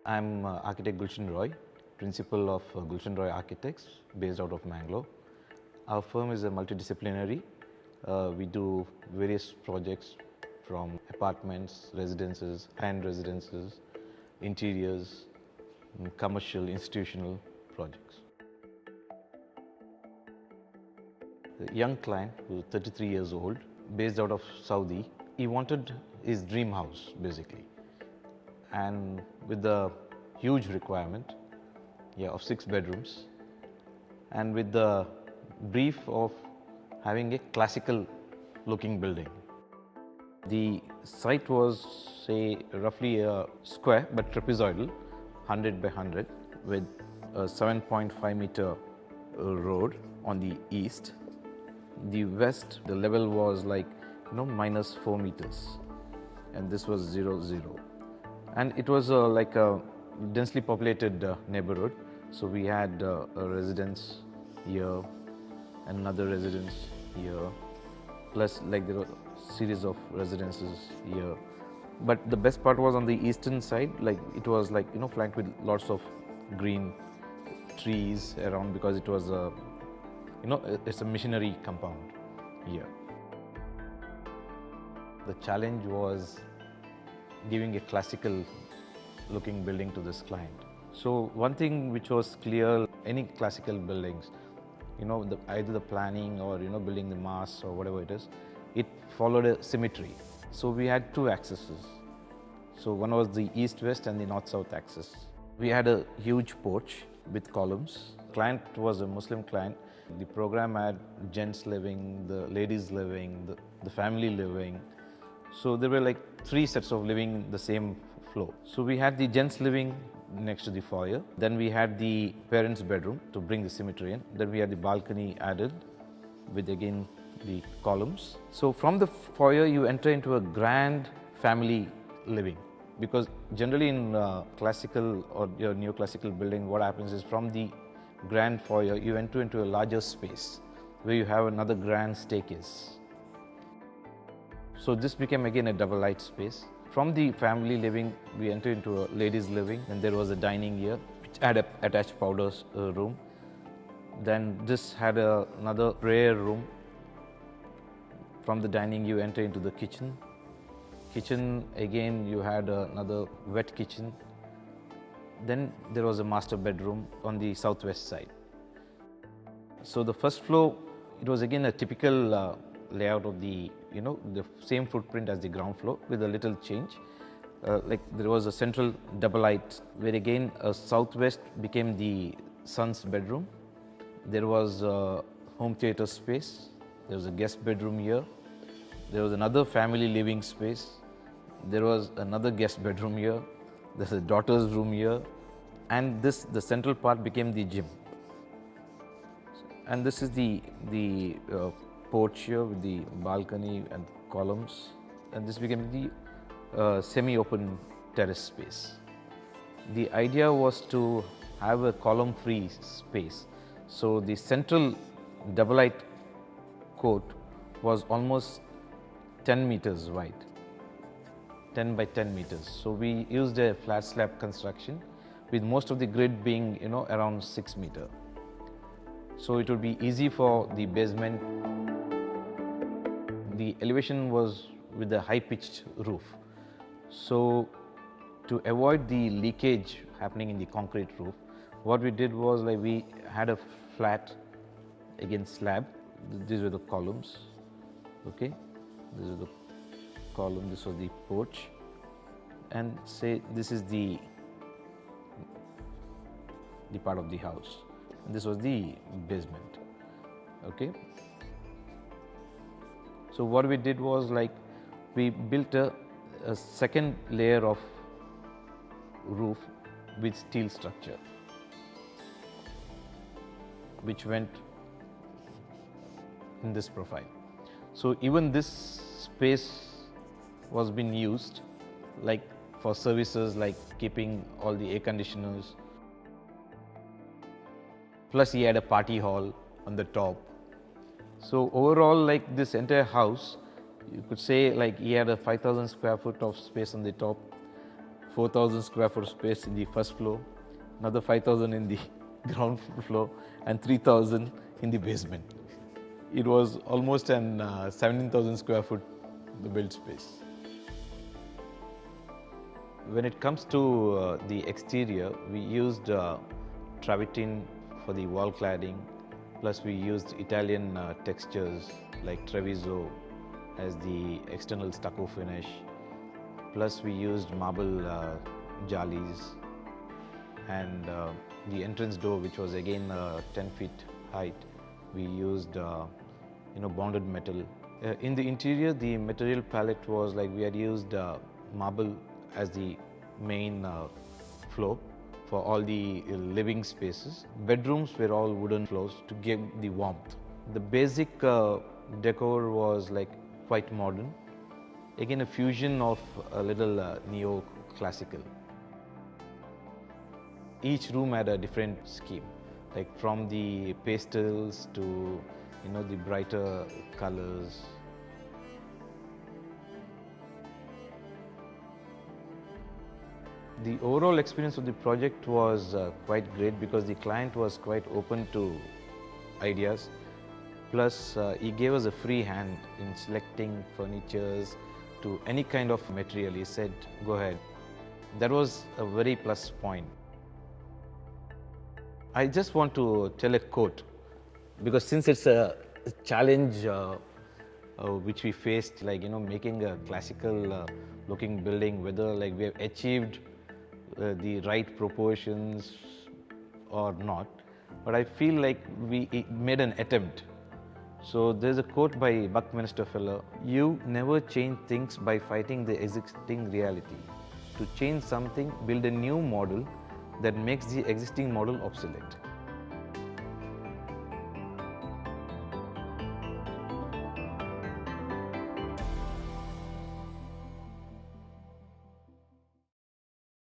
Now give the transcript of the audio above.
I'm architect Gulshan Roy, principal of Gulshan Roy Architects based out of Mangalore. Our firm is a multidisciplinary. We do various projects from apartments, residences, high-end residences, interiors, commercial, institutional projects. A young client who's 33 years old, based out of Saudi, he wanted his dream house basically. And with the huge requirement of 6 bedrooms and with the brief of having a classical looking building. The site was say roughly a square but trapezoidal, 100 by 100 with a 7.5 meter road on the east. The west, the level was like minus 4 meters and this was 0, and it was like a densely populated neighborhood. So we had a residence here, another residence here, plus like there were a series of residences here. But the best part was on the eastern side, like it was like flanked with lots of green trees around because it was a it's a missionary compound here. The challenge was giving a classical looking building to this client. So one thing which was clear, any classical buildings, either the planning or building the mass or whatever it is, it followed a symmetry. So we had 2 axes. So one was the east-west and the north-south axis. We had a huge porch with columns. Client was a Muslim client. The program had gents living, the ladies living, the family living. So there were like 3 sets of living the same floor. So we had the gents living next to the foyer. Then we had the parents' bedroom to bring the symmetry in. Then we had the balcony added with again the columns. So from the foyer you enter into a grand family living, because generally in classical or your neoclassical building, what happens is from the grand foyer you enter into a larger space where you have another grand staircase. So this became again a double light space. From the family living, we entered into a ladies' living, and there was a dining here, which had an attached powder room. Then this had another prayer room. From the dining, you enter into the kitchen. Kitchen, again, you had another wet kitchen. Then there was a master bedroom on the southwest side. So the first floor, it was again a typical layout of the the same footprint as the ground floor with a little change. Like there was a central double light where again a southwest became the son's bedroom. There was a home theater space. There was a guest bedroom here. There was another family living space. There was another guest bedroom here. There's a daughter's room here, and the central part became the gym. And this is the porch here with the balcony and columns, and this became the semi-open terrace space. The idea was to have a column-free space. So the central double light court was almost 10 meters wide, 10 by 10 meters. So we used a flat slab construction with most of the grid being around 6 meters. So it would be easy for the basement. The elevation was with a high-pitched roof. So to avoid the leakage happening in the concrete roof, what we did was like we had a flat again slab. These were the columns. Okay, this is the column. This was the porch, and say this is the part of the house. And this was the basement. Okay. So what we did was like we built a second layer of roof with steel structure, which went in this profile. So even this space was being used like for services like keeping all the air conditioners. Plus he had a party hall on the top. So overall, like this entire house, you could say like he had a 5,000 square foot of space on the top, 4,000 square foot space in the first floor, another 5,000 in the ground floor, and 3,000 in the basement. It was almost an 17,000 square foot the build space. When it comes to the exterior, we used travertine for the wall cladding, plus we used Italian textures like Treviso as the external stucco finish, plus we used marble jalis, and the entrance door, which was again 10 feet height, we used bonded metal. In the interior, the material palette was like we had used marble as the main floor for all the living spaces. Bedrooms were all wooden floors to give the warmth. The basic decor was like quite modern. Again, a fusion of a little neo-classical. Each room had a different scheme, like from the pastels to the brighter colors. The overall experience of the project was quite great because the client was quite open to ideas. Plus, he gave us a free hand in selecting furnitures to any kind of material. He said, go ahead. That was a very plus point. I just want to tell a quote because since it's a challenge which we faced, like making a classical looking building, whether like we have achieved the right proportions or not, but I feel like we made an attempt. So there's a quote by Buckminster Fuller: "You never change things by fighting the existing reality. To change something, build a new model that makes the existing model obsolete."